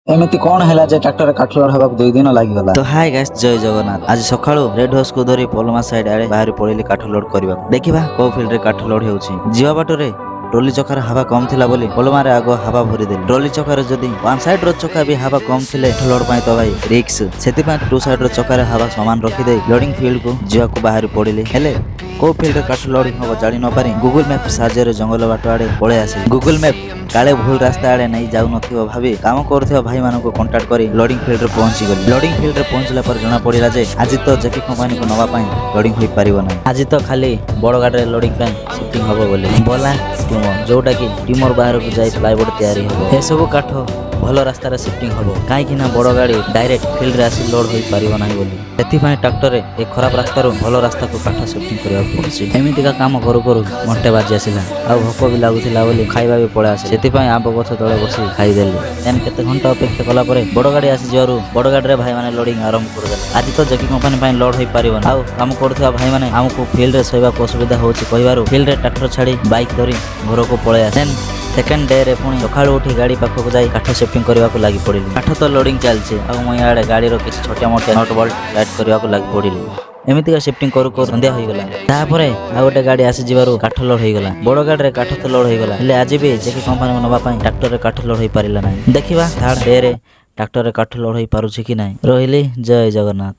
ଏମିତି କଣ ହେଲା ଯେ ଟ୍ରାକ୍ଟର କାଠ ଲୋଡ୍ ହେବାକୁ 2 ଦିନ ଲାଗିଗଲା। ତ ହାଇ ଗାଇସ୍, ଜୟ ଜଗନ୍ନାଥ। ଆଜି ସକାଳୁ ରେଡ୍ ହାଉସ୍ କୁ ଧରି ପଲମା ସାଇଡ୍ ଆଡେ ବାହାରି ପଳେଇଲି କାଠ ଲୋଡ୍ କରିବାକୁ। ଦେଖିବା କୋଉ ଫିଲ୍ଡ ରେ କାଠ ଲୋଡ୍ ହେଉଛି। ଯିବା ବାଟରେ ट्रोली चकार हवा कम थिला बोली पलमारे आगो हवा भरी देली। ट्रोली चकार जदी वन साइड रो चका भी हवा कम थिले लोड पाई तो भाई रिक्स, सेति पाई टू साइड रो चकार हवा समान रखी दे लोडिंग फील्ड को जिवा को बाहर पड़िले। हेले को फील्ड रे काठ लोडिंग हो जानि न पारी गूगल मैप साहाय्य जंगल बाट आड़े पळे आसे। गूगल मैप काले भूल रास्ता आड़े नहीं जाउ नथिबो भाबी काम करथि भाई मानको को कांटेक्ट करी लोडिंग फील्ड रे पहुंची गली। लोडिंग फील्ड रे पहुंचला पर जना पड़िला जे आज तो जेकी कंपनी को नवा पाई लोडिंग होई परिबो नै। आज तो खाली बड़ गाड़ी रे लोडिंग पाई शिफ्टिंग होबो बोली बोला टिमर जोटा कि टिमर बाहर को जाई प्लाईवुड तैयारी हो। ए सब काठ भल रास्ता रे शिफ्टिंग होबो काई कि ना बड़ गाड़ी डायरेक्ट फील्ड रे आसी लोड होई परिबो नै बोली। एथि पई ट्रैक्टर रे एक खराब रास्ता रो भल रास्ता को काठ शिफ्टिंग करिया पड़सी। एमिति का काम करू करू घंटे बाजी आसिला आ भोक भी लागुथिला बोली खाइबा भी पळे आसे। सेति पई आंब गछ तळे बसी खाई देली। एन केते घंटा अपेक्षा कला परे बड़ गाड़ी आसी जरू बड़ गाड़ी रे भाई माने लोडिंग आरंभ कर देले। आज तो जेकी कंपनी पई लोड होई परिबो ना। आ काम करथवा भाई माने हमको फील्ड रे सोइबा को असुविधा होची कहिबारु फील्ड रे ट्रैक्टर छाड़ी बाइक धरी घर को पळे आसे। सेकेंड डे रे पुणी सकाळू उठी गाड़ी पाखक जाई काठ शिफ्टिंग करबा को लागि पड़िली। काठ तो लोडिंग चलছে आ मय आडे गाड़ी रो किछ छोटे मोटे नट बोल्ट टाइट करबा को लागि पड़िली। एमिति का शिफ्टिंग करू करू संध्या होई गला। तापरे आ गोटे गाड़ी आसी जिबारु काठ लोड होई गला। बड़ गाड़ी रे काठ तो लोड होई गला हेले आज भी जेकी कंपनी नबा पई ट्रैक्टर रे काठ लोड होई परिला नै। देखिबा थर्ड डे रे ट्रैक्टर रे काठ लोड होई पारुछि कि नै। रोहिली जय जगन्नाथ।